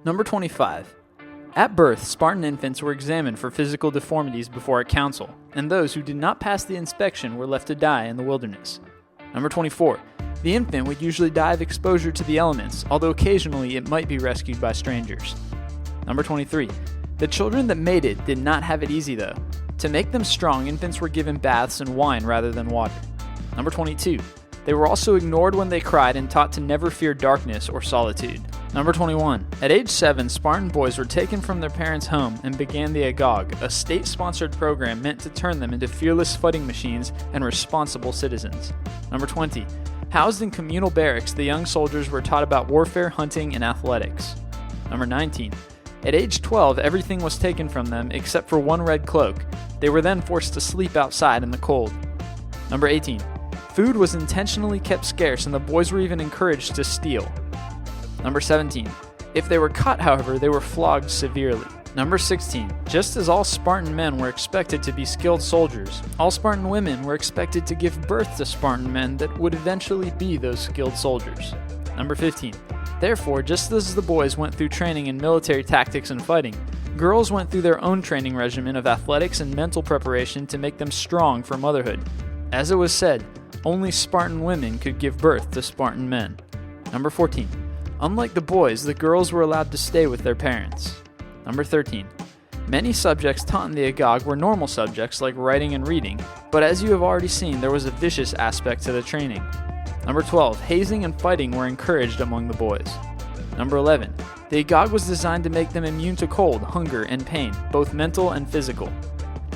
Number 25. At birth, Spartan infants were examined for physical deformities before a council, and those who did not pass the inspection were left to die in the wilderness. Number 24. The infant would usually die of exposure to the elements, although occasionally it might be rescued by strangers. Number 23. The children that made it did not have it easy though. To make them strong, infants were given baths and wine rather than water. Number 22. They were also ignored when they cried and taught to never fear darkness or solitude. Number 21. At age 7, Spartan boys were taken from their parents' home and began the Agog, a state-sponsored program meant to turn them into fearless fighting machines and responsible citizens. Number 20. Housed in communal barracks, the young soldiers were taught about warfare, hunting, and athletics. Number 19. At age 12, everything was taken from them except for one red cloak. They were then forced to sleep outside in the cold. Number 18. Food was intentionally kept scarce and the boys were even encouraged to steal. Number 17. If they were caught, however, they were flogged severely. Number 16. Just as all Spartan men were expected to be skilled soldiers, all Spartan women were expected to give birth to Spartan men that would eventually be those skilled soldiers. Number 15. Therefore, just as the boys went through training in military tactics and fighting, girls went through their own training regimen of athletics and mental preparation to make them strong for motherhood. As it was said, only Spartan women could give birth to Spartan men. Number 14. Unlike the boys, the girls were allowed to stay with their parents. Number 13. Many subjects taught in the Agog were normal subjects like writing and reading, but as you have already seen, there was a vicious aspect to the training. Number 12. Hazing and fighting were encouraged among the boys. Number 11. The Agog was designed to make them immune to cold, hunger, and pain, both mental and physical.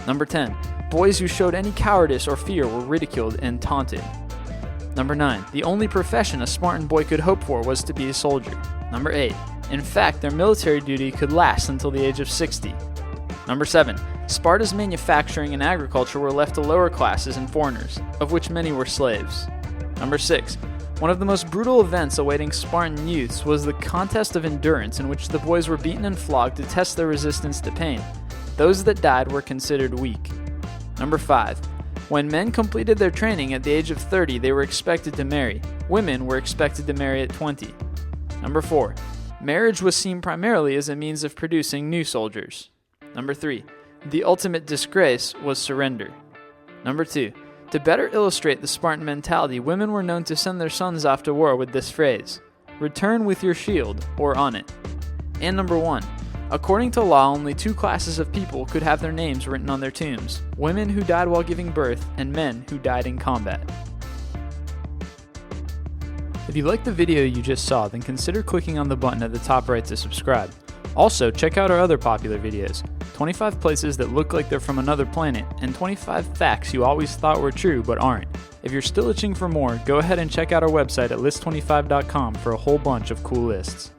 Number 10. Boys who showed any cowardice or fear were ridiculed and taunted. Number 9. The only profession a Spartan boy could hope for was to be a soldier. Number 8. In fact, their military duty could last until the age of 60. Number 7. Sparta's manufacturing and agriculture were left to lower classes and foreigners, of which many were slaves. Number 6. One of the most brutal events awaiting Spartan youths was the contest of endurance in which the boys were beaten and flogged to test their resistance to pain. Those that died were considered weak. Number 5. When men completed their training at the age of 30, they were expected to marry. Women were expected to marry at 20. Number 4. Marriage was seen primarily as a means of producing new soldiers. Number 3. The ultimate disgrace was surrender. Number 2. To better illustrate the Spartan mentality, women were known to send their sons off to war with this phrase, "Return with your shield, or on it." And number 1. According to law, only 2 classes of people could have their names written on their tombs: women who died while giving birth and men who died in combat. If you liked the video you just saw, then consider clicking on the button at the top right to subscribe. Also, check out our other popular videos, 25 places that look like they're from another planet, and 25 facts you always thought were true but aren't. If you're still itching for more, go ahead and check out our website at list25.com for a whole bunch of cool lists.